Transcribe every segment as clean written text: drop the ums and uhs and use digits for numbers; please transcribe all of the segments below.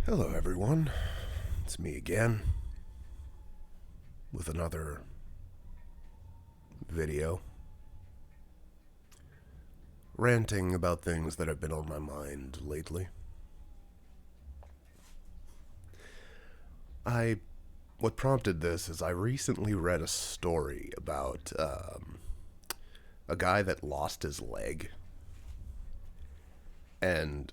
Hello, everyone. It's me again with another video ranting about things that have been on my mind lately. What prompted this is I recently read a story about a guy that lost his leg, and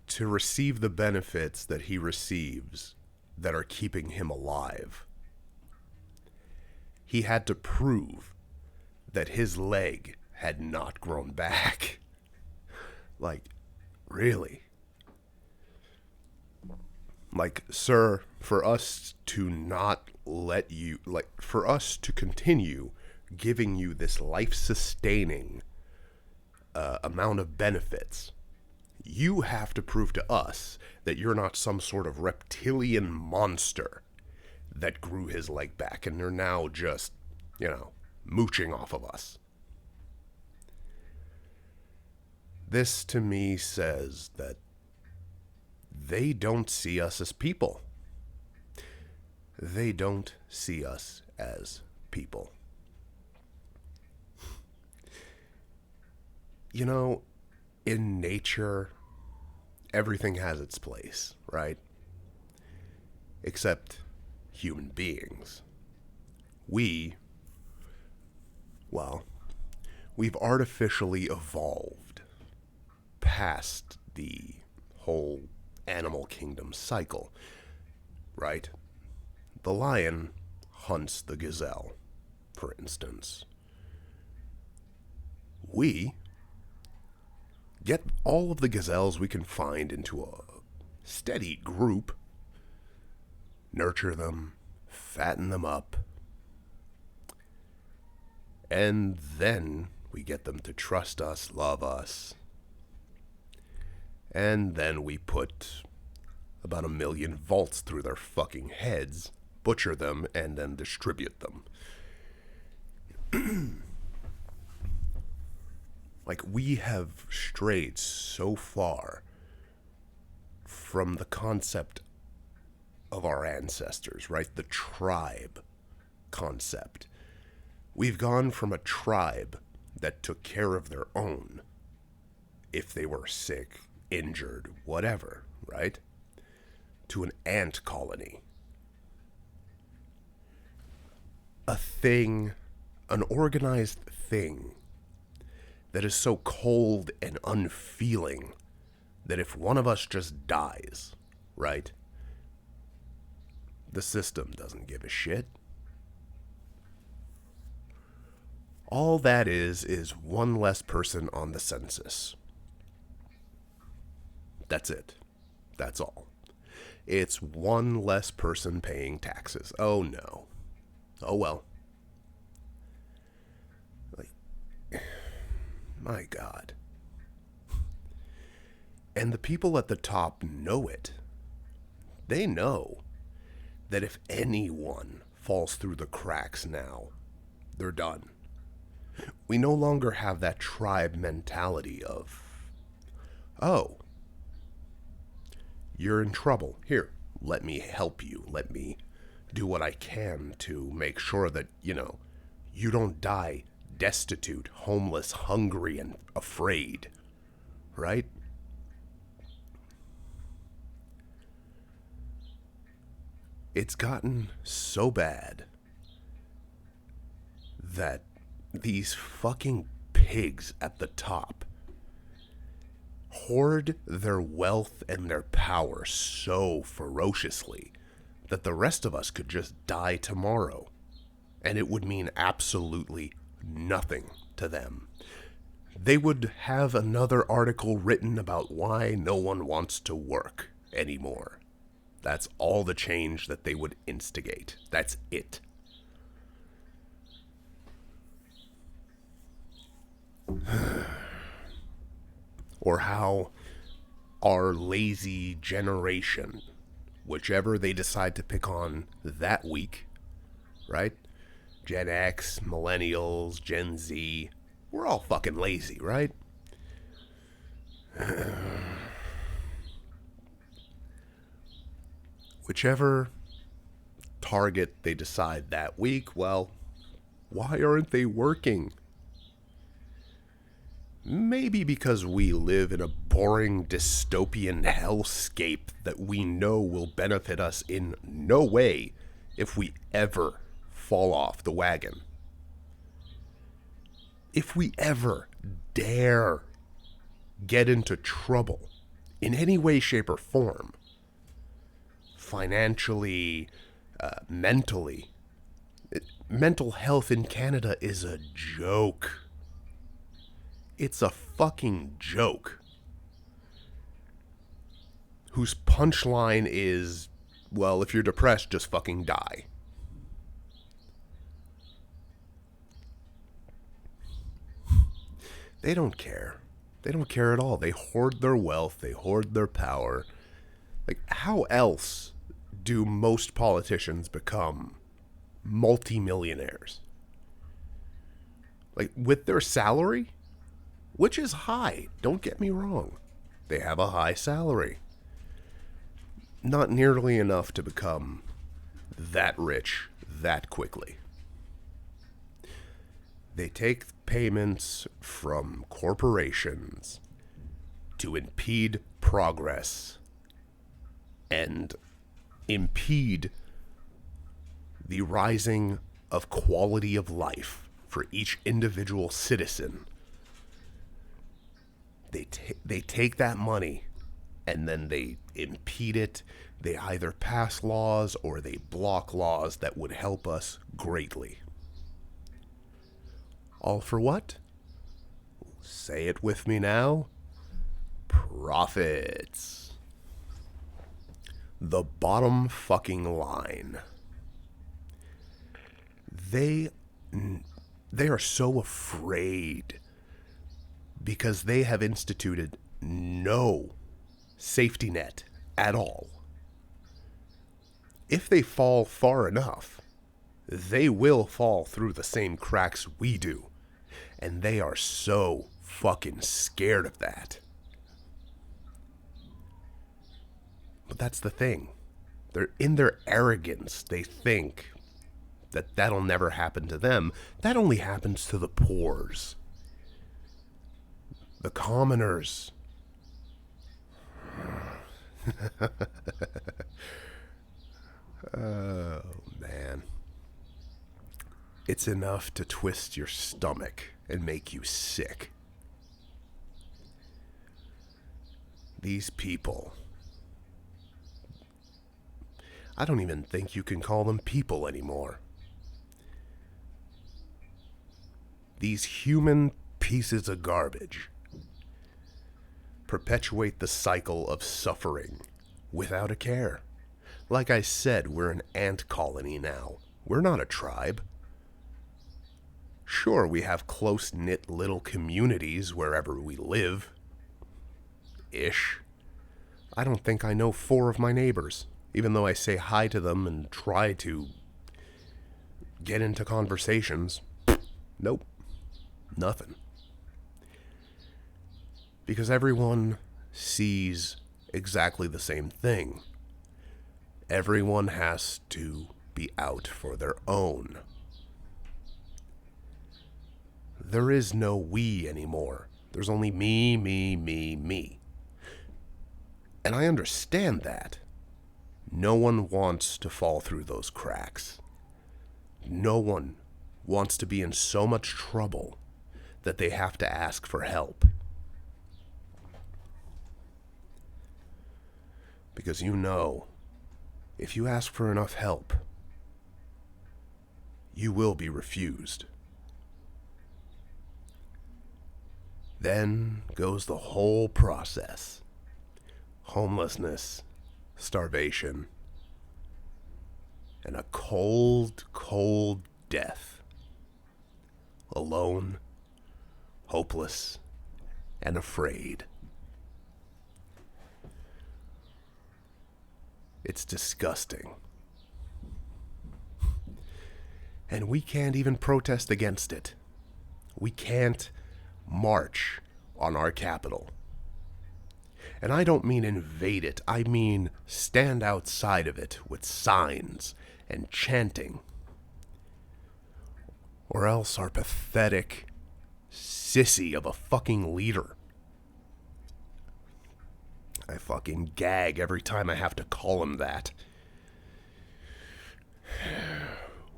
to receive the benefits that he receives that are keeping him alive, he had to prove that his leg had not grown back. Like, really? Like, sir, for us to not let you, for us to continue giving you this life-sustaining amount of benefits, you have to prove to us that you're not some sort of reptilian monster that grew his leg back and you're now just, mooching off of us. This to me says that they don't see us as people. They don't see us as people. In nature, everything has its place, right? Except human beings. We've artificially evolved past the whole animal kingdom cycle, right? The lion hunts the gazelle, for instance. We get all of the gazelles we can find into a steady group, nurture them, fatten them up, and then we get them to trust us, love us, and then we put about 1 million volts through their fucking heads, butcher them, and then distribute them. We have strayed so far from the concept of our ancestors, right? The tribe concept. We've gone from a tribe that took care of their own if they were sick, injured, whatever, right? To an ant colony. An organized thing that is so cold and unfeeling that if one of us just dies, right, the system doesn't give a shit. All that is one less person on the census. That's it. That's all. It's one less person paying taxes. Oh no. Oh well. My God. And the people at the top know it. They know that if anyone falls through the cracks now, they're done. We no longer have that tribe mentality of, oh, you're in trouble. Here, let me help you. Let me do what I can to make sure that, you don't die destitute, homeless, hungry, and afraid. Right? It's gotten so bad that these fucking pigs at the top hoard their wealth and their power so ferociously that the rest of us could just die tomorrow, and it would mean absolutely nothing to them. They would have another article written about why no one wants to work anymore. That's all the change that they would instigate. That's it. Or how our lazy generation, whichever they decide to pick on that week, right? Gen X, Millennials, Gen Z, we're all fucking lazy, right? whichever target they decide that week, well, why aren't they working? Maybe because we live in a boring dystopian hellscape that we know will benefit us in no way if we ever fall off the wagon. If we ever dare get into trouble in any way, shape, or form, financially, mentally, mental health in Canada is a joke. It's a fucking joke. Whose punchline is, well, if you're depressed, just fucking die. They don't care. They don't care at all. They hoard their wealth. They hoard their power. Like, how else do most politicians become multimillionaires? Like, with their salary? Which is high, don't get me wrong. They have a high salary. Not nearly enough to become that rich that quickly. They take payments from corporations to impede progress and impede the rising of quality of life for each individual citizen. They take that money and then they impede it. They either pass laws or they block laws that would help us greatly. All for what? Say it with me now. Profits. The bottom fucking line. They are so afraid because they have instituted no safety net at all. If they fall far enough, they will fall through the same cracks we do. And they are so fucking scared of that. But that's the thing. They're in their arrogance. They think that that'll never happen to them. That only happens to the poors. The commoners. Oh, man. It's enough to twist your stomach and make you sick. These people. I don't even think you can call them people anymore. These human pieces of garbage perpetuate the cycle of suffering without a care. Like I said, we're an ant colony now. We're not a tribe. Sure, we have close-knit little communities wherever we live. Ish. I don't think I know 4 of my neighbors, even though I say hi to them and try to get into conversations. Nope. Nothing. Because everyone sees exactly the same thing. Everyone has to be out for their own. There is no we anymore. There's only me, me, me, me. And I understand that. No one wants to fall through those cracks. No one wants to be in so much trouble that they have to ask for help. Because you know, if you ask for enough help, you will be refused. Then goes the whole process. Homelessness, starvation, and a cold, cold death. Alone, hopeless, and afraid. It's disgusting. And we can't even protest against it. We can't march on our capital. And I don't mean invade it, I mean stand outside of it with signs and chanting. Or else our pathetic sissy of a fucking leader. I fucking gag every time I have to call him that.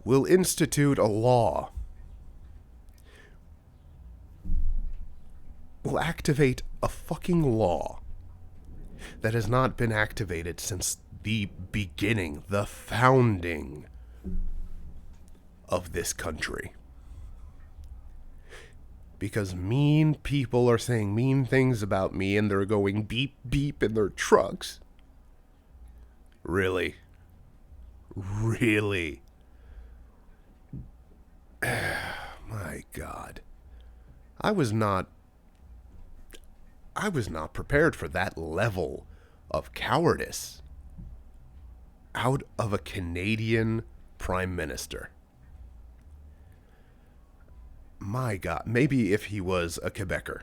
Will institute a law. Will activate a fucking law that has not been activated since the beginning, the founding of this country. Because mean people are saying mean things about me and they're going beep beep in their trucks. Really? Really? My God. I was not prepared for that level of cowardice out of a Canadian Prime Minister. My God, maybe if he was a Quebecer,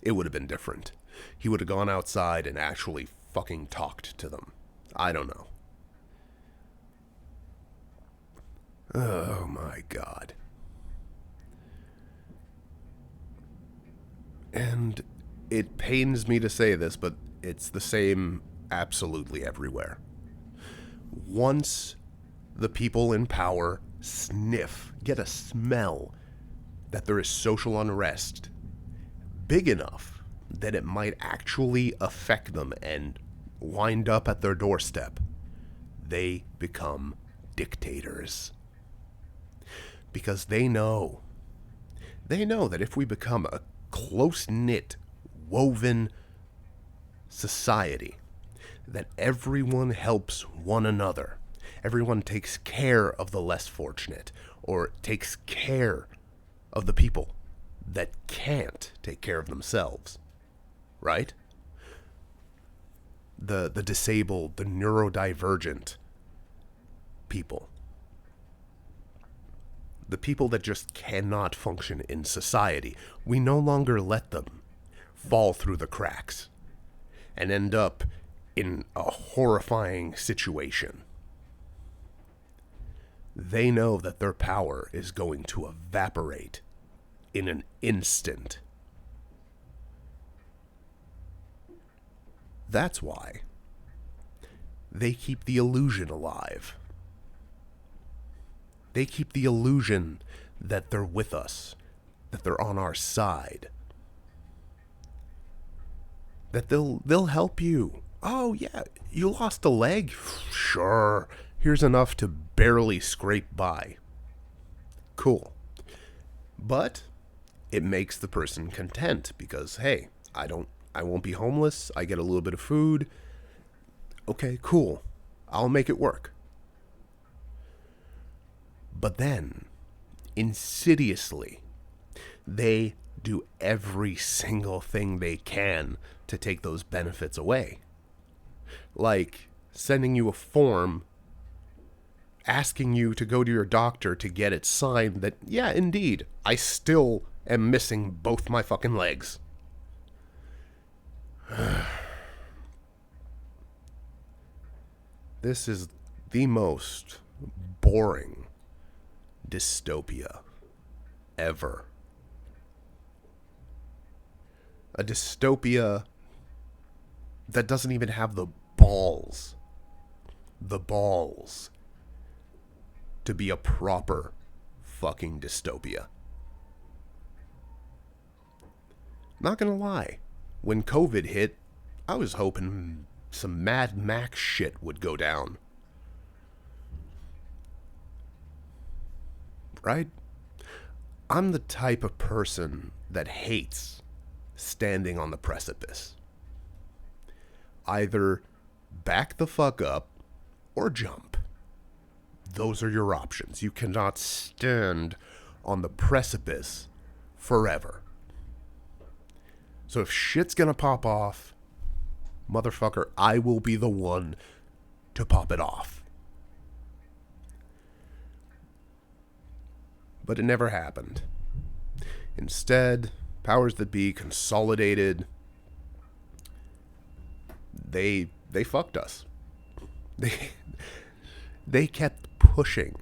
it would have been different. He would have gone outside and actually fucking talked to them. I don't know. Oh my God. And it pains me to say this, but it's the same absolutely everywhere. Once the people in power sniff, get a smell that there is social unrest big enough that it might actually affect them and wind up at their doorstep, they become dictators. Because they know that if we become a close-knit, woven society, that everyone helps one another, everyone takes care of the less fortunate, or takes care of the people that can't take care of themselves, right? The disabled, the neurodivergent people. The people that just cannot function in society. We no longer let them fall through the cracks and end up in a horrifying situation. They know that their power is going to evaporate in an instant. That's why they keep the illusion alive. They keep the illusion that they're with us, that they're on our side, that they'll help you. Oh yeah, you lost a leg? Sure, here's enough to barely scrape by. Cool. But it makes the person content because, hey, I won't be homeless, I get a little bit of food. Okay, cool. I'll make it work. But then, insidiously, they do every single thing they can to take those benefits away. Like sending you a form asking you to go to your doctor to get it signed that, yeah, indeed, I still am missing both my fucking legs. This is the most boring dystopia ever. A dystopia that doesn't even have the balls to be a proper fucking dystopia. Not gonna lie, when COVID hit, I was hoping some Mad Max shit would go down. Right? I'm the type of person that hates standing on the precipice. Either back the fuck up or jump. Those are your options. You cannot stand on the precipice forever. So if shit's gonna pop off, motherfucker, I will be the one to pop it off. But it never happened. Instead, powers that be consolidated they fucked us. They they kept pushing.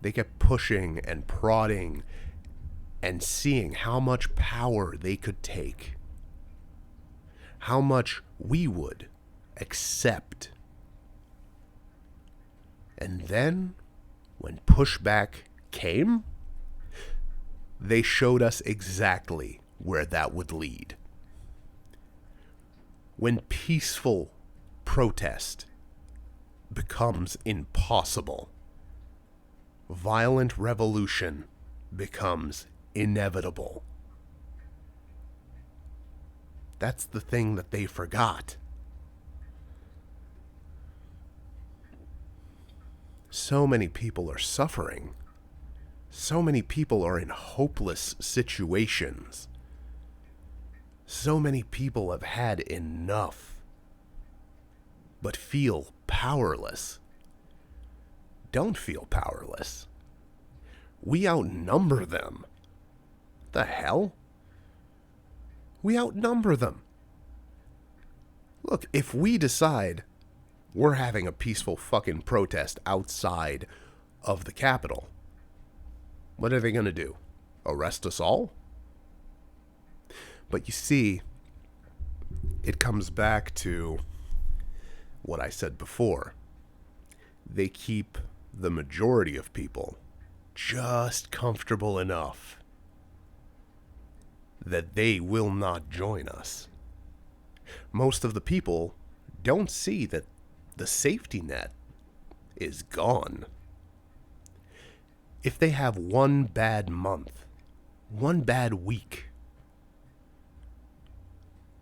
They kept pushing and prodding and seeing how much power they could take. How much we would accept. And then, when pushback came, they showed us exactly where that would lead. When peaceful protest becomes impossible, violent revolution becomes inevitable. That's the thing that they forgot. So many people are suffering. So many people are in hopeless situations. So many people have had enough, but feel powerless. Don't feel powerless. We outnumber them. The hell? We outnumber them. Look, if we decide we're having a peaceful fucking protest outside of the Capitol, what are they going to do? Arrest us all? But you see, it comes back to what I said before. They keep the majority of people just comfortable enough that they will not join us. Most of the people don't see that the safety net is gone. If they have one bad month, one bad week,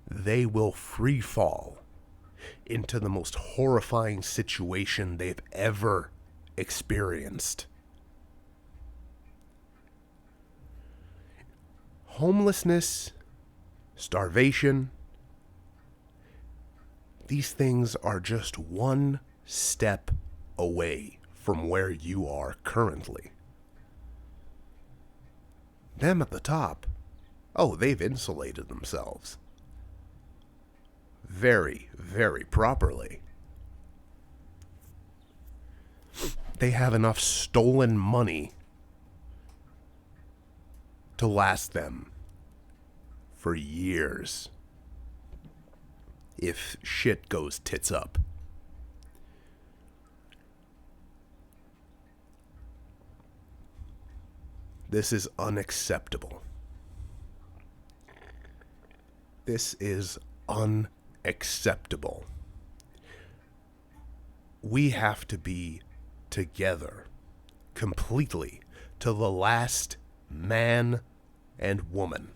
they will free fall into the most horrifying situation they've ever experienced. Homelessness, starvation, these things are just one step away from where you are currently. Them at the top, oh, they've insulated themselves. Very, very properly. They have enough stolen money to last them for years if shit goes tits up. This is unacceptable. This is unacceptable. We have to be together completely to the last man and woman.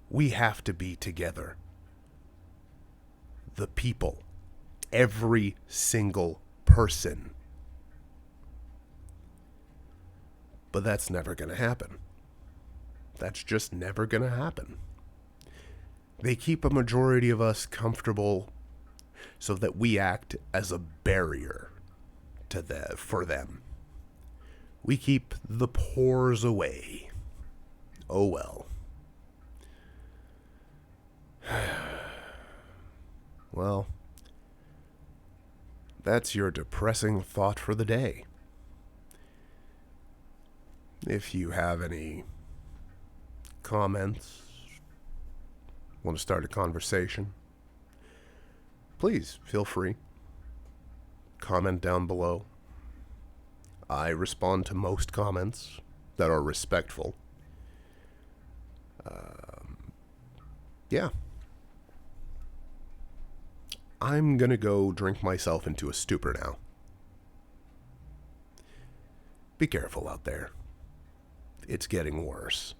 We have to be together. The people. Every single person. But that's never going to happen. That's just never going to happen. They keep a majority of us comfortable so that we act as a barrier to for them. We keep the pores away. Oh well. Well, that's your depressing thought for the day. If you have any comments, want to start a conversation, please feel free. Comment down below. I respond to most comments that are respectful. Yeah. I'm gonna go drink myself into a stupor now. Be careful out there. It's getting worse.